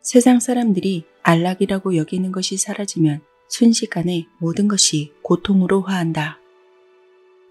세상 사람들이 안락이라고 여기는 것이 사라지면 순식간에 모든 것이 고통으로 화한다.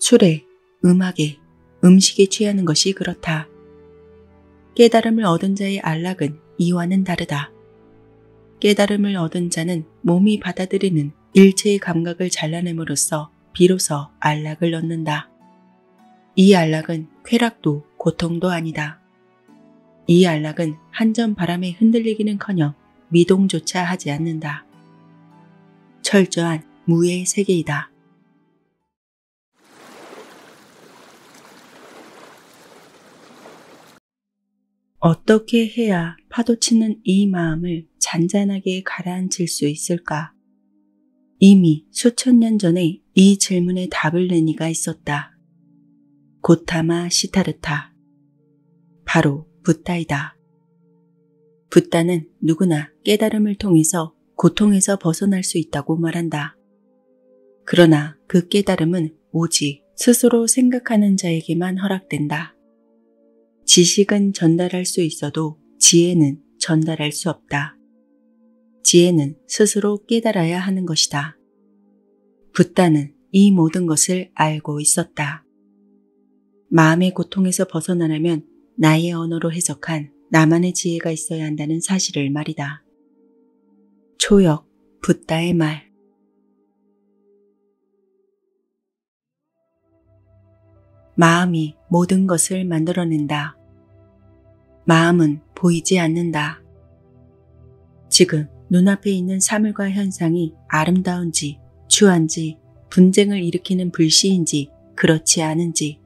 술에, 음악에, 음식에 취하는 것이 그렇다. 깨달음을 얻은 자의 안락은 이와는 다르다. 깨달음을 얻은 자는 몸이 받아들이는 일체의 감각을 잘라냄으로써 비로소 안락을 얻는다. 이 안락은 쾌락도 고통도 아니다. 이 안락은 한 점 바람에 흔들리기는커녕 미동조차 하지 않는다. 철저한 무의 세계이다. 어떻게 해야 파도치는 이 마음을 잔잔하게 가라앉힐 수 있을까? 이미 수천 년 전에 이 질문에 답을 낸 이가 있었다. 고타마 시타르타. 바로 붓다이다. 붓다는 누구나 깨달음을 통해서 고통에서 벗어날 수 있다고 말한다. 그러나 그 깨달음은 오직 스스로 생각하는 자에게만 허락된다. 지식은 전달할 수 있어도 지혜는 전달할 수 없다. 지혜는 스스로 깨달아야 하는 것이다. 붓다는 이 모든 것을 알고 있었다. 마음의 고통에서 벗어나려면 나의 언어로 해석한 나만의 지혜가 있어야 한다는 사실을 말이다. 초역, 붓다의 말. 마음이 모든 것을 만들어낸다. 마음은 보이지 않는다. 지금 눈앞에 있는 사물과 현상이 아름다운지, 추한지, 분쟁을 일으키는 불씨인지, 그렇지 않은지,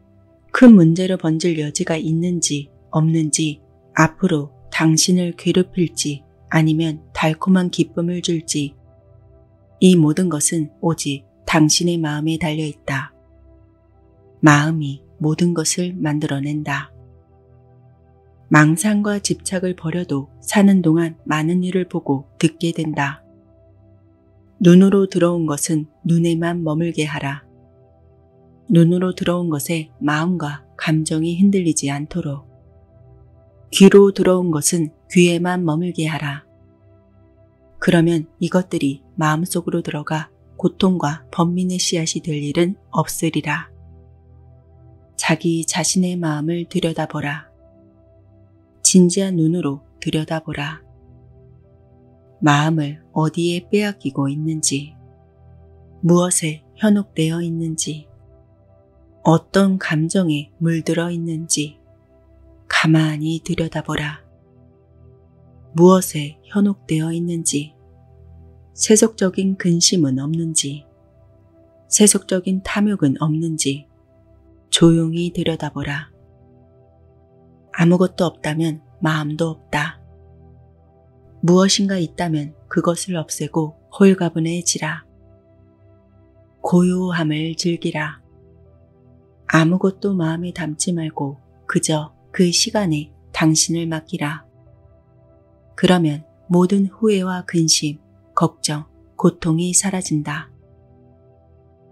큰 문제로 번질 여지가 있는지, 없는지, 앞으로 당신을 괴롭힐지, 아니면 달콤한 기쁨을 줄지, 이 모든 것은 오직 당신의 마음에 달려있다. 마음이 모든 것을 만들어낸다. 망상과 집착을 버려도 사는 동안 많은 일을 보고 듣게 된다. 눈으로 들어온 것은 눈에만 머물게 하라. 눈으로 들어온 것에 마음과 감정이 흔들리지 않도록. 귀로 들어온 것은 귀에만 머물게 하라. 그러면 이것들이 마음속으로 들어가 고통과 번민의 씨앗이 될 일은 없으리라. 자기 자신의 마음을 들여다보라. 진지한 눈으로 들여다보라. 마음을 어디에 빼앗기고 있는지, 무엇에 현혹되어 있는지, 어떤 감정에 물들어 있는지 가만히 들여다보라. 무엇에 현혹되어 있는지, 세속적인 근심은 없는지, 세속적인 탐욕은 없는지 조용히 들여다보라. 아무것도 없다면 마음도 없다. 무엇인가 있다면 그것을 없애고 홀가분해지라. 고요함을 즐기라. 아무것도 마음에 담지 말고 그저 그 시간에 당신을 맡기라. 그러면 모든 후회와 근심, 걱정, 고통이 사라진다.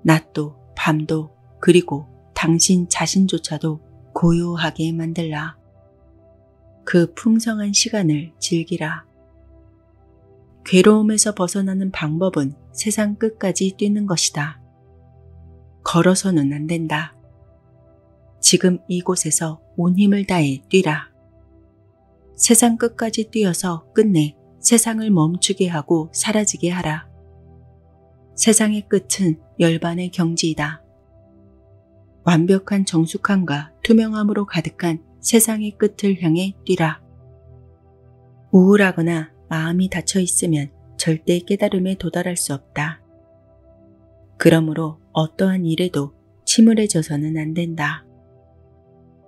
낮도 밤도 그리고 당신 자신조차도 고요하게 만들라. 그 풍성한 시간을 즐기라. 괴로움에서 벗어나는 방법은 세상 끝까지 뛰는 것이다. 걸어서는 안 된다. 지금 이곳에서 온 힘을 다해 뛰라. 세상 끝까지 뛰어서 끝내 세상을 멈추게 하고 사라지게 하라. 세상의 끝은 열반의 경지이다. 완벽한 정숙함과 투명함으로 가득한 세상의 끝을 향해 뛰라. 우울하거나 마음이 닫혀 있으면 절대 깨달음에 도달할 수 없다. 그러므로 어떠한 일에도 침울해져서는 안 된다.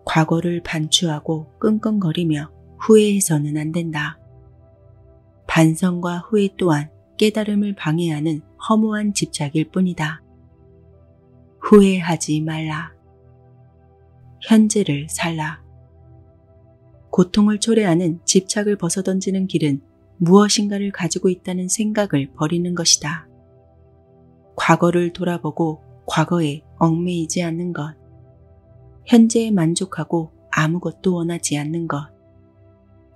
과거를 반추하고 끙끙거리며 후회해서는 안 된다. 반성과 후회 또한 깨달음을 방해하는 허무한 집착일 뿐이다. 후회하지 말라. 현재를 살라. 고통을 초래하는 집착을 벗어던지는 길은 무엇인가를 가지고 있다는 생각을 버리는 것이다. 과거를 돌아보고 과거에 얽매이지 않는 것, 현재에 만족하고 아무것도 원하지 않는 것,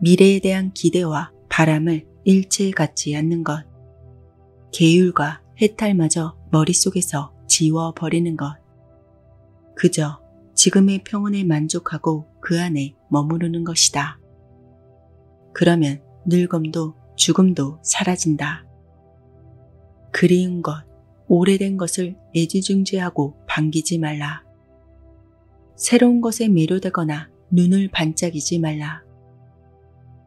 미래에 대한 기대와 바람을 일체 갖지 않는 것, 계율과 해탈마저 머릿속에서 지워버리는 것, 그저 지금의 평온에 만족하고 그 안에 머무르는 것이다. 그러면 늙음도 죽음도 사라진다. 그리운 것, 오래된 것을 애지중지하고 반기지 말라. 새로운 것에 매료되거나 눈을 반짝이지 말라.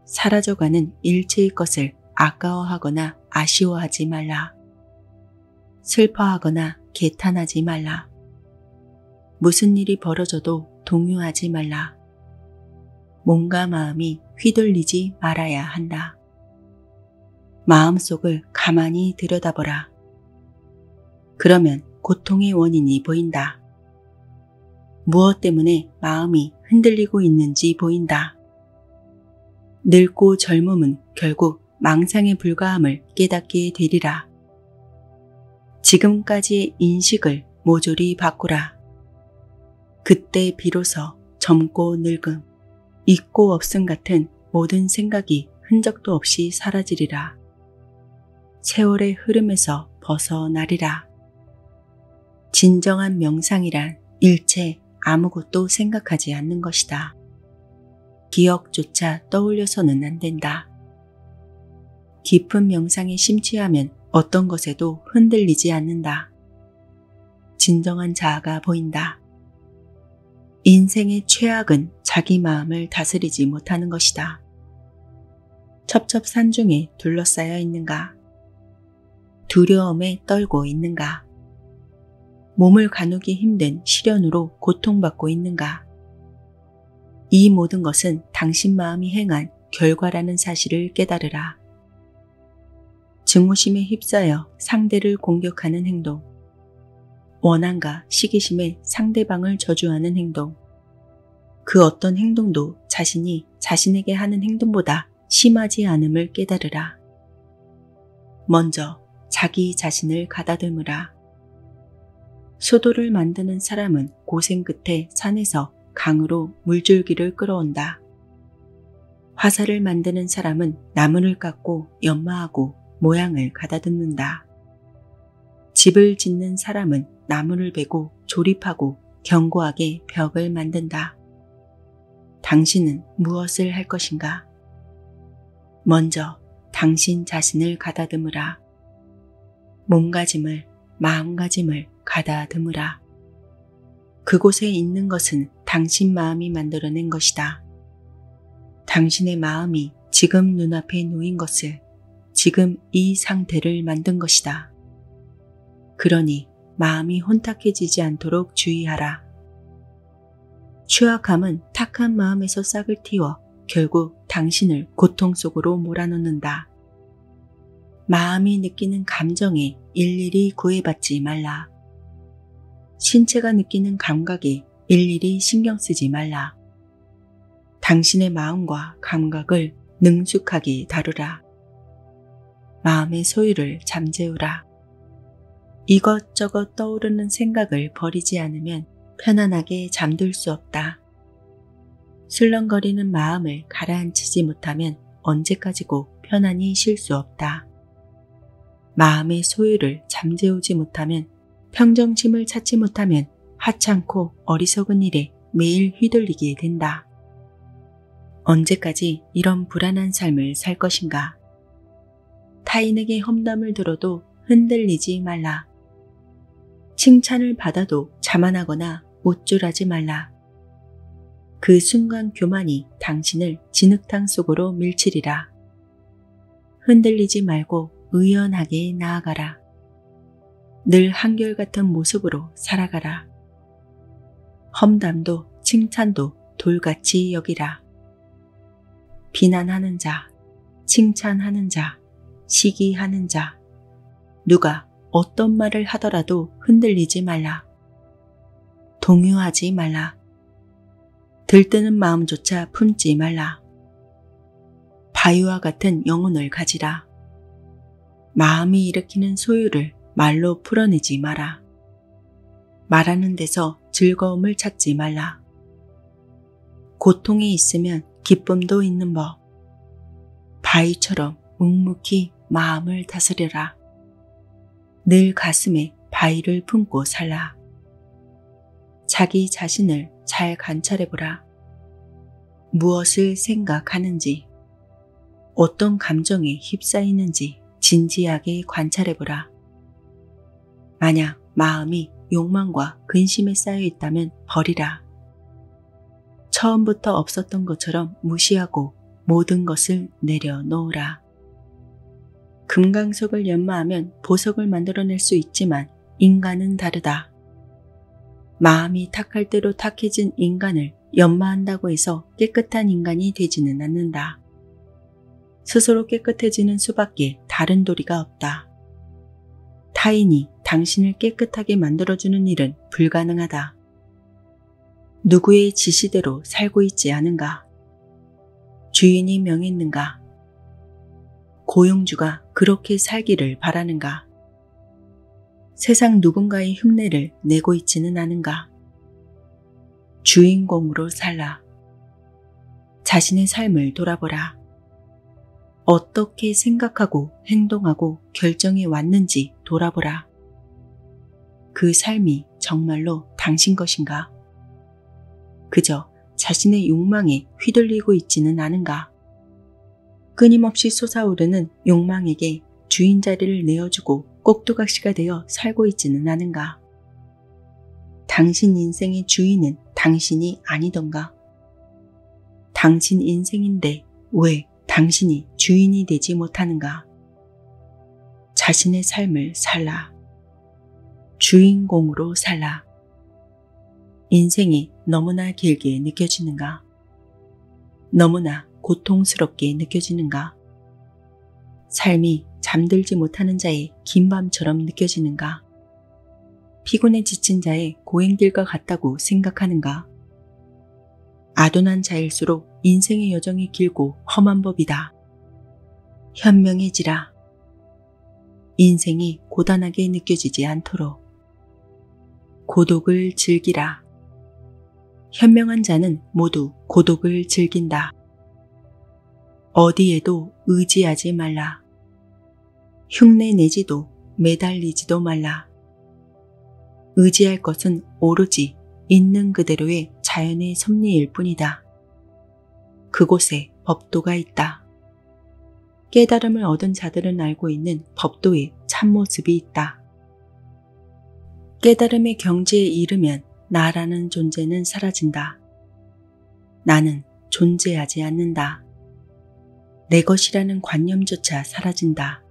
사라져가는 일체의 것을 아까워하거나 아쉬워하지 말라. 슬퍼하거나 개탄하지 말라. 무슨 일이 벌어져도 동요하지 말라. 몸과 마음이 휘둘리지 말아야 한다. 마음속을 가만히 들여다보라. 그러면 고통의 원인이 보인다. 무엇 때문에 마음이 흔들리고 있는지 보인다. 늙고 젊음은 결국 망상에 불과함을 깨닫게 되리라. 지금까지의 인식을 모조리 바꾸라. 그때 비로소 젊고 늙음, 있고 없음 같은 모든 생각이 흔적도 없이 사라지리라. 세월의 흐름에서 벗어나리라. 진정한 명상이란 일체 아무것도 생각하지 않는 것이다. 기억조차 떠올려서는 안 된다. 깊은 명상에 심취하면 어떤 것에도 흔들리지 않는다. 진정한 자아가 보인다. 인생의 최악은 자기 마음을 다스리지 못하는 것이다. 첩첩산중에 둘러싸여 있는가? 두려움에 떨고 있는가? 몸을 가누기 힘든 시련으로 고통받고 있는가? 이 모든 것은 당신 마음이 행한 결과라는 사실을 깨달으라. 증오심에 휩싸여 상대를 공격하는 행동, 원한과 시기심에 상대방을 저주하는 행동, 그 어떤 행동도 자신이 자신에게 하는 행동보다 심하지 않음을 깨달으라. 먼저 자기 자신을 가다듬으라. 수도를 만드는 사람은 고생 끝에 산에서 강으로 물줄기를 끌어온다. 화살을 만드는 사람은 나무를 깎고 연마하고 모양을 가다듬는다. 집을 짓는 사람은 나무를 베고 조립하고 견고하게 벽을 만든다. 당신은 무엇을 할 것인가? 먼저 당신 자신을 가다듬으라. 몸가짐을, 마음가짐을 가다듬으라. 그곳에 있는 것은 당신 마음이 만들어낸 것이다. 당신의 마음이 지금 눈앞에 놓인 것을, 지금 이 상태를 만든 것이다. 그러니 마음이 혼탁해지지 않도록 주의하라. 추악함은 탁한 마음에서 싹을 틔워 결국 당신을 고통 속으로 몰아넣는다. 마음이 느끼는 감정에 일일이 구애받지 말라. 신체가 느끼는 감각에 일일이 신경 쓰지 말라. 당신의 마음과 감각을 능숙하게 다루라. 마음의 소유를 잠재우라. 이것저것 떠오르는 생각을 버리지 않으면 편안하게 잠들 수 없다. 술렁거리는 마음을 가라앉히지 못하면 언제까지고 편안히 쉴 수 없다. 마음의 소유를 잠재우지 못하면, 평정심을 찾지 못하면 하찮고 어리석은 일에 매일 휘둘리게 된다. 언제까지 이런 불안한 삶을 살 것인가? 타인에게 험담을 들어도 흔들리지 말라. 칭찬을 받아도 자만하거나 우쭐하지 말라. 그 순간 교만이 당신을 진흙탕 속으로 밀치리라. 흔들리지 말고 의연하게 나아가라. 늘 한결같은 모습으로 살아가라. 험담도 칭찬도 돌같이 여기라. 비난하는 자, 칭찬하는 자, 시기하는 자, 누가 어떤 말을 하더라도 흔들리지 말라. 동요하지 말라. 들뜨는 마음조차 품지 말라. 바위와 같은 영혼을 가지라. 마음이 일으키는 소유를 말로 풀어내지 마라. 말하는 데서 즐거움을 찾지 말라. 고통이 있으면 기쁨도 있는 법. 바위처럼 묵묵히 마음을 다스려라. 늘 가슴에 바위를 품고 살라. 자기 자신을 잘 관찰해보라. 무엇을 생각하는지, 어떤 감정에 휩싸이는지 진지하게 관찰해보라. 만약 마음이 욕망과 근심에 쌓여 있다면 버리라. 처음부터 없었던 것처럼 무시하고 모든 것을 내려놓으라. 금강석을 연마하면 보석을 만들어낼 수 있지만 인간은 다르다. 마음이 탁할 대로 탁해진 인간을 연마한다고 해서 깨끗한 인간이 되지는 않는다. 스스로 깨끗해지는 수밖에 다른 도리가 없다. 타인이 당신을 깨끗하게 만들어주는 일은 불가능하다. 누구의 지시대로 살고 있지 않은가? 주인이 명했는가? 고용주가 그렇게 살기를 바라는가? 세상 누군가의 흉내를 내고 있지는 않은가? 주인공으로 살라. 자신의 삶을 돌아보라. 어떻게 생각하고 행동하고 결정해 왔는지 돌아보라. 그 삶이 정말로 당신 것인가? 그저 자신의 욕망에 휘둘리고 있지는 않은가? 끊임없이 솟아오르는 욕망에게 주인 자리를 내어주고 꼭두각시가 되어 살고 있지는 않은가? 당신 인생의 주인은 당신이 아니던가? 당신 인생인데 왜 당신이 주인이 되지 못하는가? 자신의 삶을 살라. 주인공으로 살라. 인생이 너무나 길게 느껴지는가? 너무나 고통스럽게 느껴지는가? 삶이 잠들지 못하는 자의 긴 밤처럼 느껴지는가? 피곤에 지친 자의 고행길과 같다고 생각하는가? 아둔한 자일수록 인생의 여정이 길고 험한 법이다. 현명해지라. 인생이 고단하게 느껴지지 않도록. 고독을 즐기라. 현명한 자는 모두 고독을 즐긴다. 어디에도 의지하지 말라. 흉내 내지도 매달리지도 말라. 의지할 것은 오로지 있는 그대로의 자연의 섭리일 뿐이다. 그곳에 법도가 있다. 깨달음을 얻은 자들은 알고 있는 법도의 참모습이 있다. 깨달음의 경지에 이르면 나라는 존재는 사라진다. 나는 존재하지 않는다. 내 것이라는 관념조차 사라진다.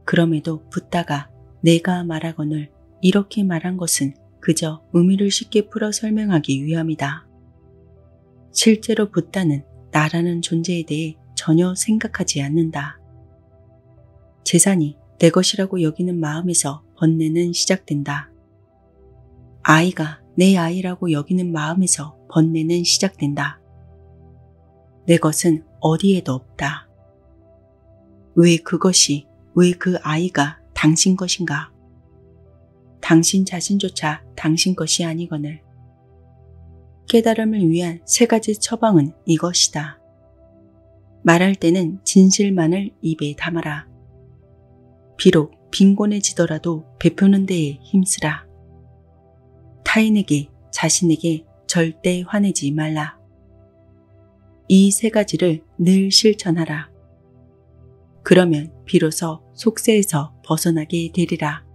그럼에도 붓다가 내가 말하거늘 이렇게 말한 것은 그저 의미를 쉽게 풀어 설명하기 위함이다. 실제로 붓다는 나라는 존재에 대해 전혀 생각하지 않는다. 재산이 내 것이라고 여기는 마음에서 번뇌는 시작된다. 아이가 내 아이라고 여기는 마음에서 번뇌는 시작된다. 내 것은 어디에도 없다. 왜 그것이, 왜 그 아이가 당신 것인가? 당신 자신조차 당신 것이 아니거늘. 깨달음을 위한 세 가지 처방은 이것이다. 말할 때는 진실만을 입에 담아라. 비록 빈곤해지더라도 베푸는 데에 힘쓰라. 타인에게, 자신에게 절대 화내지 말라. 이 세 가지를 늘 실천하라. 그러면 비로소 속세에서 벗어나게 되리라.